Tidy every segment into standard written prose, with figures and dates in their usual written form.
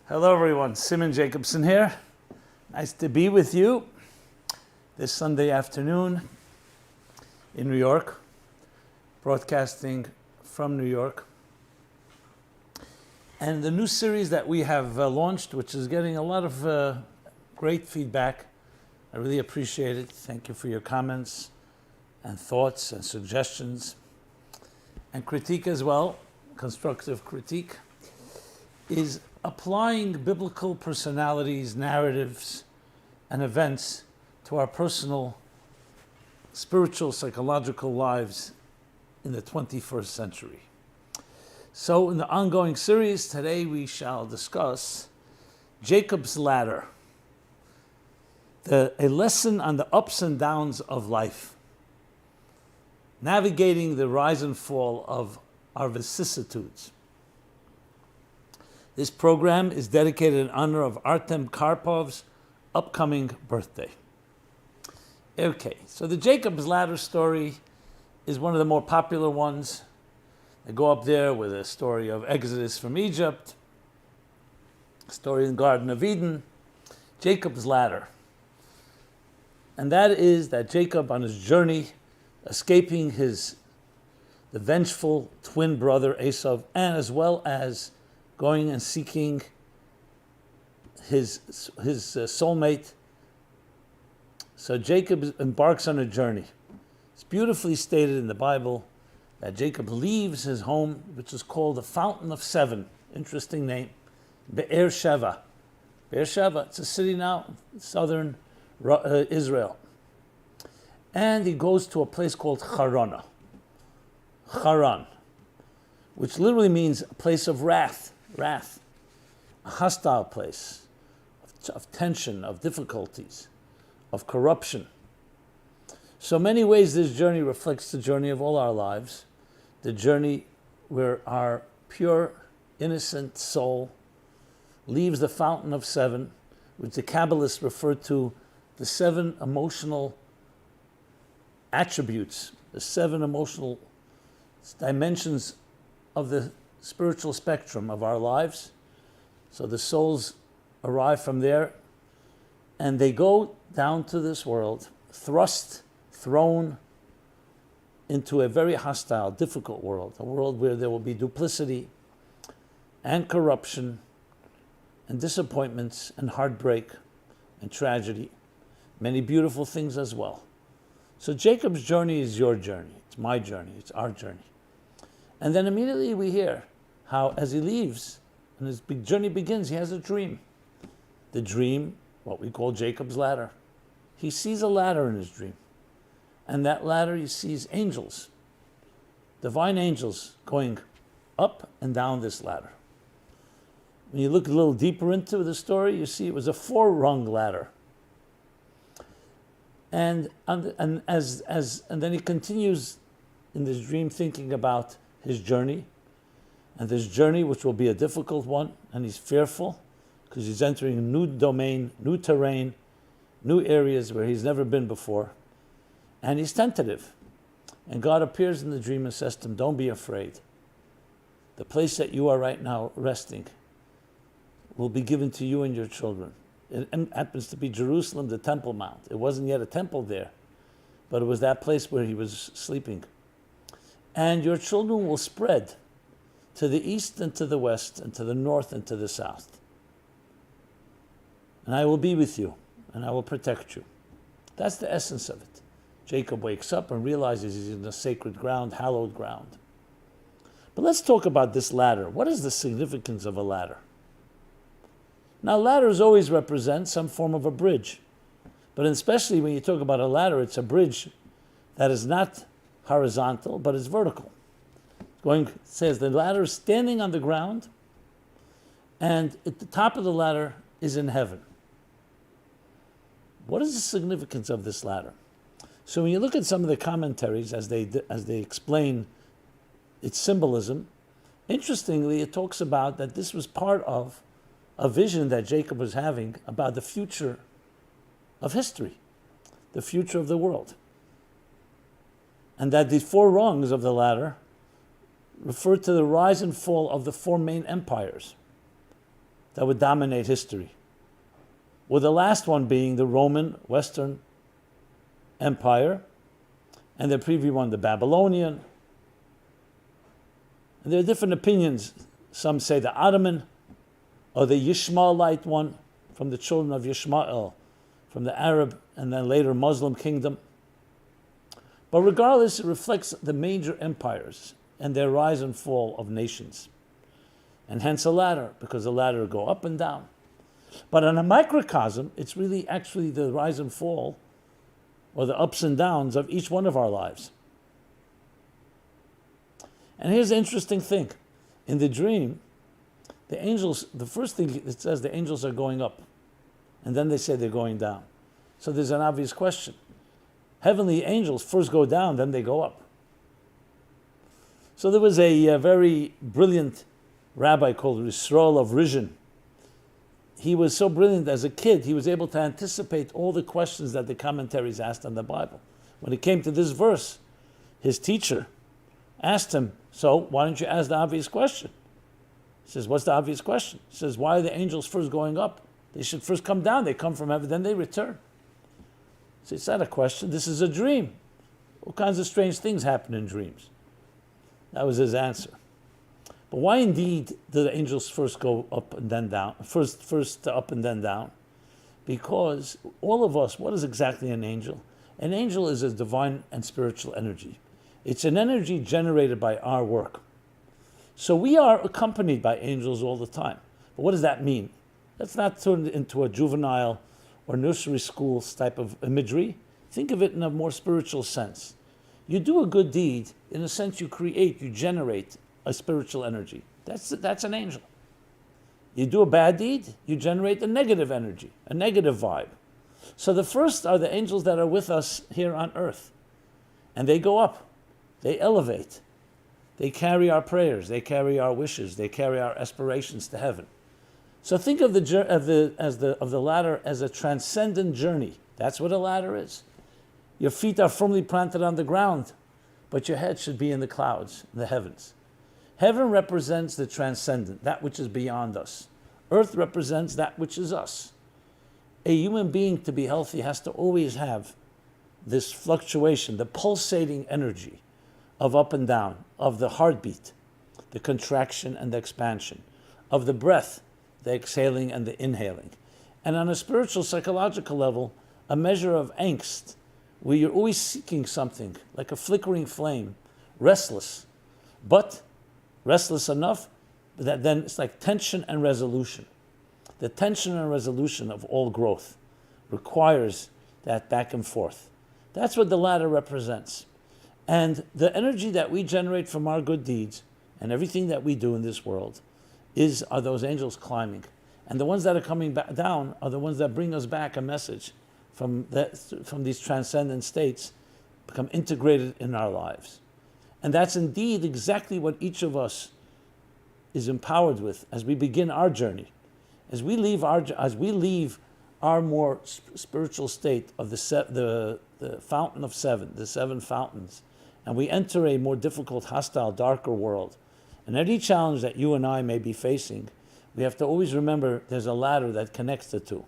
Hello everyone, Simon Jacobson here. Nice to be with you this Sunday afternoon in New York, broadcasting from New York. And the new series that we have launched, which is getting a lot of great feedback. I really appreciate it. Thank you for your comments and thoughts and suggestions and critique as well, constructive critique, is applying biblical personalities, narratives, and events to our personal, spiritual, psychological lives in the 21st century. So in the ongoing series, today we shall discuss Jacob's Ladder, a lesson on the ups and downs of life, navigating the rise and fall of our vicissitudes. This program is dedicated in honor of Artem Karpov's upcoming birthday. Okay, so the Jacob's Ladder story is one of the more popular ones. They go up there with a story of Exodus from Egypt, story in the Garden of Eden, Jacob's Ladder. And that is that Jacob, on his journey, escaping the vengeful twin brother Esau, and as well as going and seeking his soulmate. So Jacob embarks on a journey. It's beautifully stated in the Bible that Jacob leaves his home, which is called the Fountain of Seven. Interesting name. Be'er-sheva. Be'er-sheva, it's a city now in southern Israel. And he goes to a place called Haran, which literally means a place of wrath, a hostile place of tension, of difficulties, of corruption. So many ways this journey reflects the journey of all our lives, the journey where our pure, innocent soul leaves the Fountain of Seven, which the Kabbalists refer to the seven emotional attributes, the seven emotional dimensions of the spiritual spectrum of our lives. So the souls arrive from there and they go down to this world, thrown into a very hostile, difficult world, a world where there will be duplicity and corruption and disappointments and heartbreak and tragedy, many beautiful things as well. So Jacob's journey is your journey, it's my journey, it's our journey. And then immediately we hear how as he leaves and his big journey begins, he has a dream. The dream, what we call Jacob's Ladder. He sees a ladder in his dream. And that ladder he sees angels, divine angels going up and down this ladder. When you look a little deeper into the story, you see it was a 4-rung ladder. And then he continues in this dream thinking about his journey, and this journey, which will be a difficult one, and he's fearful because he's entering a new domain, new terrain, new areas where he's never been before, and he's tentative. And God appears in the dream and says to him, don't be afraid. The place that you are right now resting will be given to you and your children. It happens to be Jerusalem, the Temple Mount. It wasn't yet a temple there, but it was that place where he was sleeping. And your children will spread to the east and to the west and to the north and to the south. And I will be with you and I will protect you. That's the essence of it. Jacob wakes up and realizes he's in the sacred ground, hallowed ground. But let's talk about this ladder. What is the significance of a ladder? Now, ladders always represent some form of a bridge. But especially when you talk about a ladder, it's a bridge that is not horizontal, but it's vertical. It says the ladder is standing on the ground, and at the top of the ladder is in heaven. What is the significance of this ladder? So when you look at some of the commentaries as they explain its symbolism, interestingly, it talks about that this was part of a vision that Jacob was having about the future of history, the future of the world. And that the 4 rungs of the ladder refer to the rise and fall of the 4 main empires. that would dominate history, with the last one being the Roman Western Empire, and the previous one, the Babylonian. And there are different opinions. Some say the Ottoman, or the Ishmaelite one, from the children of Ishmael, from the Arab and then later Muslim kingdom. But regardless, it reflects the major empires and their rise and fall of nations. And hence a ladder, because the ladder will go up and down. But on a microcosm, it's really actually the rise and fall, or the ups and downs of each one of our lives. And here's the interesting thing. In the dream, the angels, the first thing it says, the angels are going up. And then they say they're going down. So there's an obvious question. Heavenly angels first go down, then they go up. So there was a very brilliant rabbi called Yisrael of Rizhin. He was so brilliant as a kid, he was able to anticipate all the questions that the commentaries asked on the Bible. When it came to this verse, his teacher asked him, so why don't you ask the obvious question? He says, what's the obvious question? He says, why are the angels first going up? They should first come down. They come from heaven, then they return. So it's not a question. This is a dream. All kinds of strange things happen in dreams. That was his answer. But why indeed do the angels first go up and then down? First up and then down? Because all of us, what is exactly an angel? An angel is a divine and spiritual energy. It's an energy generated by our work. So we are accompanied by angels all the time. But what does that mean? Let's not turn it into a juvenile or nursery school type of imagery. Think of it in a more spiritual sense. You do a good deed, in a sense you generate a spiritual energy. That's an angel. You do a bad deed, you generate a negative energy, a negative vibe. So the first are the angels that are with us here on earth. And they go up, they elevate, they carry our prayers, they carry our wishes, they carry our aspirations to heaven. So think of the ladder as a transcendent journey. That's what a ladder is. Your feet are firmly planted on the ground, but your head should be in the clouds, in the heavens. Heaven represents the transcendent, that which is beyond us. Earth represents that which is us. A human being, to be healthy, has to always have this fluctuation, the pulsating energy of up and down, of the heartbeat, the contraction and the expansion, of the breath, the exhaling and the inhaling. And on a spiritual, psychological level, a measure of angst, where you're always seeking something, like a flickering flame, restless, but restless enough that then it's like tension and resolution. The tension and resolution of all growth requires that back and forth. That's what the ladder represents. And the energy that we generate from our good deeds and everything that we do in this world are those angels climbing. And the ones that are coming back down are the ones that bring us back a message from these transcendent states, become integrated in our lives. And that's indeed exactly what each of us is empowered with as we begin our journey. As we leave our more spiritual state of the fountain of seven, the seven fountains, and we enter a more difficult, hostile, darker world. And any challenge that you and I may be facing, we have to always remember there's a ladder that connects the two.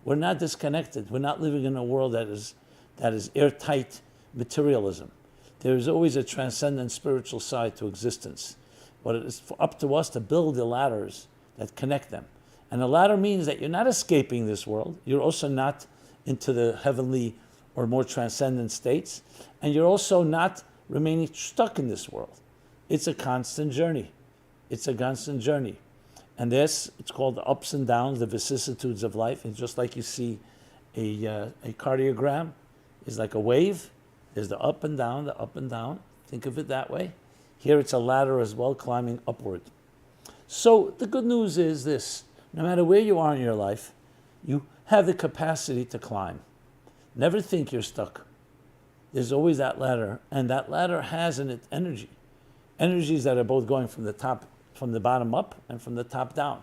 We're not disconnected. We're not living in a world that is airtight materialism. There is always a transcendent spiritual side to existence. But it is up to us to build the ladders that connect them. And a ladder means that you're not escaping this world. You're also not into the heavenly or more transcendent states. And you're also not remaining stuck in this world. It's a constant journey. It's a constant journey. And this, it's called the ups and downs, the vicissitudes of life. And just like you see a cardiogram is like a wave. There's the up and down, the up and down. Think of it that way. Here it's a ladder as well, climbing upward. So the good news is this. No matter where you are in your life, you have the capacity to climb. Never think you're stuck. There's always that ladder. And that ladder has in it energy. Energies that are both going from the bottom up and from the top down.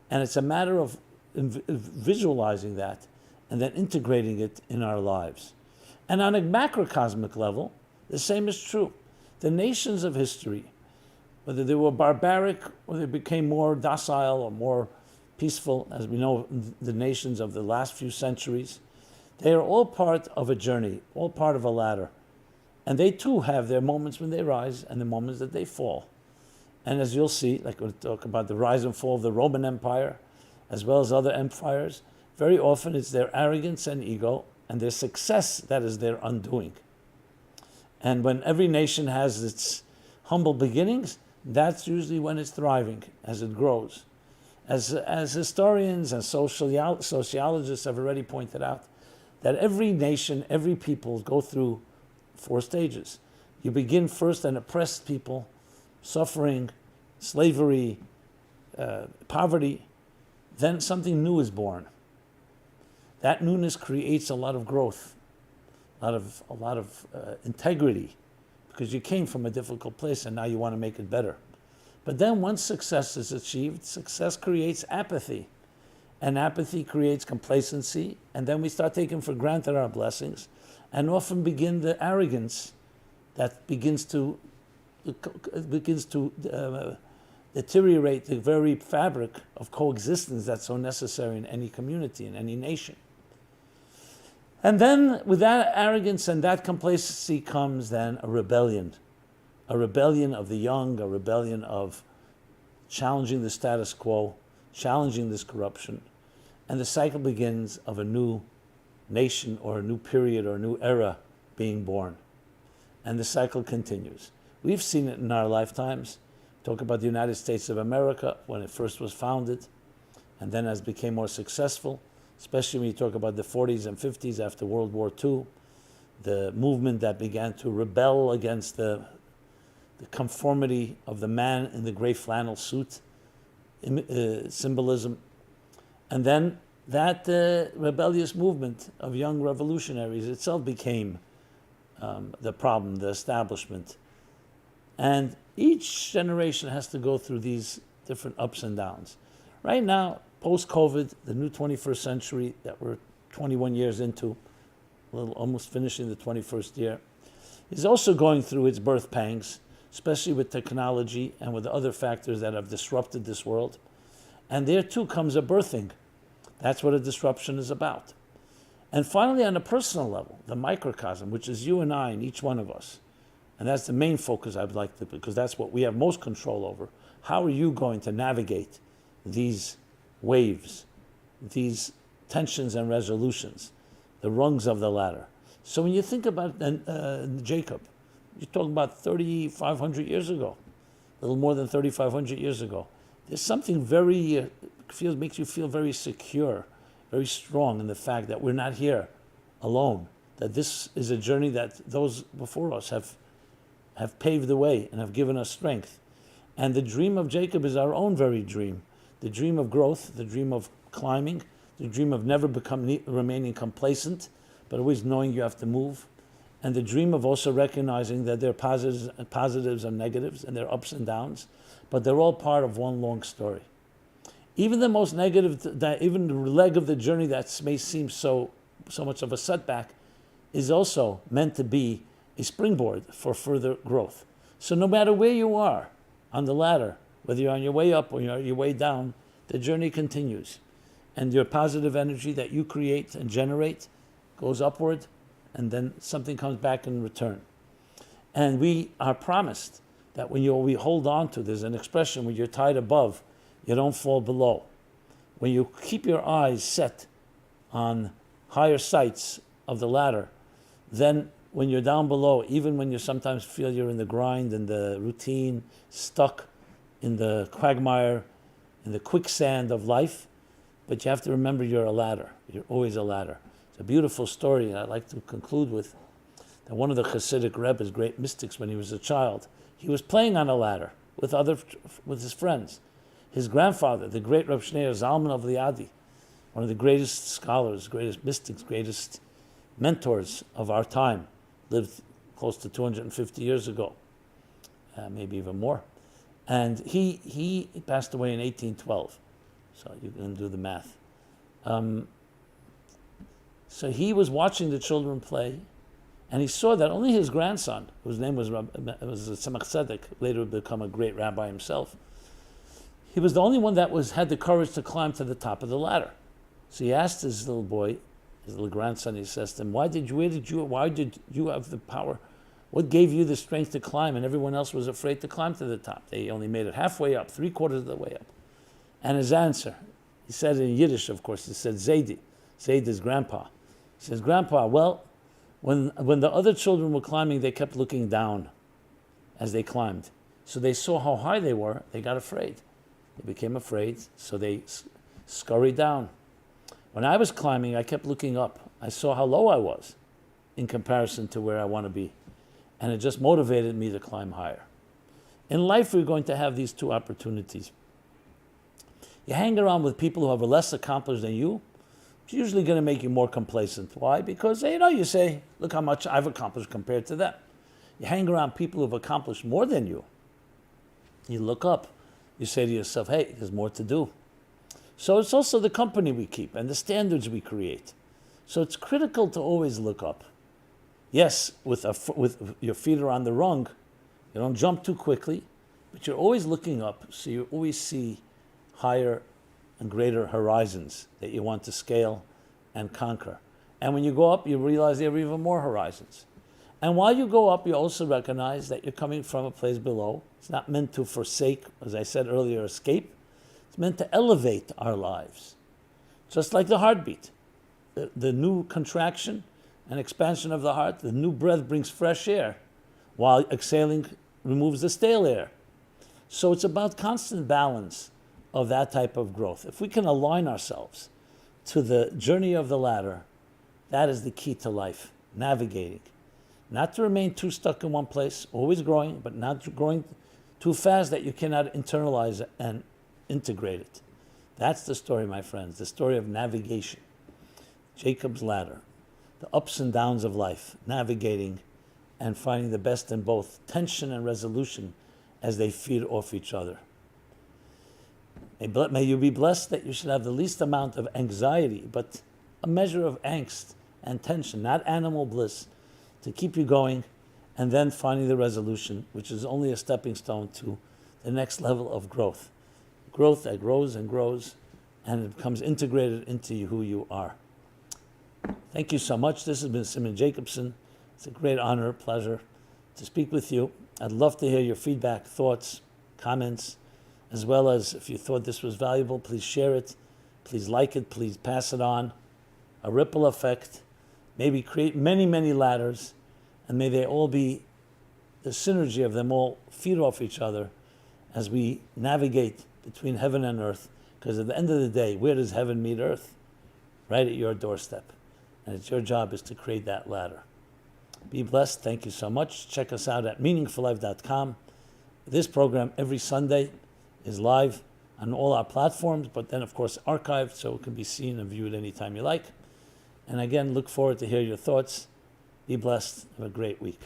And it's a matter of visualizing that and then integrating it in our lives. And on a macrocosmic level, the same is true. The nations of history, whether they were barbaric or they became more docile or more peaceful, as we know, the nations of the last few centuries. They are all part of a journey, all part of a ladder. And they too have their moments when they rise and the moments that they fall. And as you'll see, like we'll talk about the rise and fall of the Roman Empire, as well as other empires, very often it's their arrogance and ego and their success that is their undoing. And when every nation has its humble beginnings, that's usually when it's thriving, as it grows. As historians and sociologists have already pointed out, that every nation, every people go through 4 stages. You begin first an oppressed people, suffering, slavery, poverty, then something new is born. That newness creates a lot of growth, a lot of integrity, because you came from a difficult place and now you want to make it better. But then once success is achieved, success creates apathy, and apathy creates complacency, and then we start taking for granted our blessings, and often begin the arrogance that begins to deteriorate the very fabric of coexistence that's so necessary in any community, in any nation. And then with that arrogance and that complacency comes then a rebellion of the young, a rebellion of challenging the status quo, challenging this corruption, and the cycle begins of a new nation or a new period or a new era being born. And the cycle continues. We've seen it in our lifetimes. Talk about the United States of America when it first was founded, and then as it became more successful, especially when you talk about the 40s and 50s after World War II, the movement that began to rebel against the conformity of the man in the gray flannel suit, symbolism. And then that rebellious movement of young revolutionaries itself became the problem, the establishment. And each generation has to go through these different ups and downs. Right now, post-COVID, the new 21st century that we're 21 years into, almost finishing the 21st year, is also going through its birth pangs, especially with technology and with other factors that have disrupted this world. And there too comes a birthing. That's what a disruption is about. And finally, on a personal level, the microcosm, which is you and I and each one of us. And that's the main focus I'd like to, because that's what we have most control over. How are you going to navigate these waves, these tensions and resolutions, the rungs of the ladder? So when you think about Jacob, you're talking about 3,500 years ago, a little more than 3,500 years ago. There's something very, makes you feel very secure, very strong in the fact that we're not here alone, that this is a journey that those before us have paved the way and have given us strength. And the dream of Jacob is our own very dream, the dream of growth, the dream of climbing, the dream of never remaining complacent, but always knowing you have to move, and the dream of also recognizing that there are positives and negatives, and there are ups and downs, but they're all part of one long story. Even the most negative, even the leg of the journey that may seem so much of a setback, is also meant to be a springboard for further growth. So no matter where you are on the ladder, whether you're on your way up or you're on your way down, the journey continues. And your positive energy that you create and generate goes upward, and then something comes back in return. And we are promised that when we hold on to, there's an expression, when you're tied above, you don't fall below. When you keep your eyes set on higher sights of the ladder, then when you're down below, even when you sometimes feel you're in the grind and the routine, stuck in the quagmire, in the quicksand of life, but you have to remember you're a ladder. You're always a ladder. It's a beautiful story, and I'd like to conclude with that one of the Hasidic Rebbe's great mystics, when he was a child, he was playing on a ladder with his friends. His grandfather, the great Reb Shneir Zalman of Liadi, one of the greatest scholars, greatest mystics, greatest mentors of our time, lived close to 250 years ago, maybe even more. And he passed away in 1812, so you can do the math. So he was watching the children play, and he saw that only his grandson, whose name was Tzemach Tzedek, later would become a great rabbi himself, he was the only one that had the courage to climb to the top of the ladder. So he asked his little boy, his little grandson, he says to him, why did you have the power? What gave you the strength to climb? And everyone else was afraid to climb to the top. They only made it halfway up, 3/4 of the way up. And his answer, he said in Yiddish, of course, he said, Zaidi. Zaid is grandpa. He says, Grandpa, well, when the other children were climbing, they kept looking down as they climbed. So they saw how high they were, they got afraid. They became afraid, so they scurried down. When I was climbing, I kept looking up. I saw how low I was in comparison to where I want to be. And it just motivated me to climb higher. In life, we're going to have these two opportunities. You hang around with people who have less accomplished than you, it's usually going to make you more complacent. Why? Because, you say, look how much I've accomplished compared to them. You hang around people who have accomplished more than you. You look up. You say to yourself, hey, there's more to do. So it's also the company we keep and the standards we create. So it's critical to always look up. Yes, with your feet are on the rung, you don't jump too quickly, but you're always looking up, so you always see higher and greater horizons that you want to scale and conquer. And when you go up, you realize there are even more horizons. And while you go up, you also recognize that you're coming from a place below. It's not meant to forsake, as I said earlier, escape. It's meant to elevate our lives. Just like the heartbeat. The new contraction and expansion of the heart, the new breath brings fresh air, while exhaling removes the stale air. So it's about constant balance of that type of growth. If we can align ourselves to the journey of the ladder, that is the key to life, navigating. Not to remain too stuck in one place, always growing, but not growing too fast that you cannot internalize and integrate it. That's the story, my friends, the story of navigation. Jacob's ladder, the ups and downs of life, navigating and finding the best in both tension and resolution as they feed off each other. May you be blessed that you should have the least amount of anxiety, but a measure of angst and tension, not animal bliss, to keep you going, and then finding the resolution, which is only a stepping stone to the next level of growth. Growth that grows and grows, and it becomes integrated into who you are. Thank you so much. This has been Simon Jacobson. It's a great honor, pleasure to speak with you. I'd love to hear your feedback, thoughts, comments, as well as if you thought this was valuable, please share it, please like it, please pass it on. A ripple effect. Maybe create many, many ladders, and may they all be, the synergy of them all feed off each other as we navigate between heaven and earth. Because at the end of the day, where does heaven meet earth? Right at your doorstep. And it's your job is to create that ladder. Be blessed. Thank you so much. Check us out at meaningfullife.com. This program every Sunday is live on all our platforms, but then, of course, archived so it can be seen and viewed anytime you like. And again, look forward to hear your thoughts. Be blessed. Have a great week.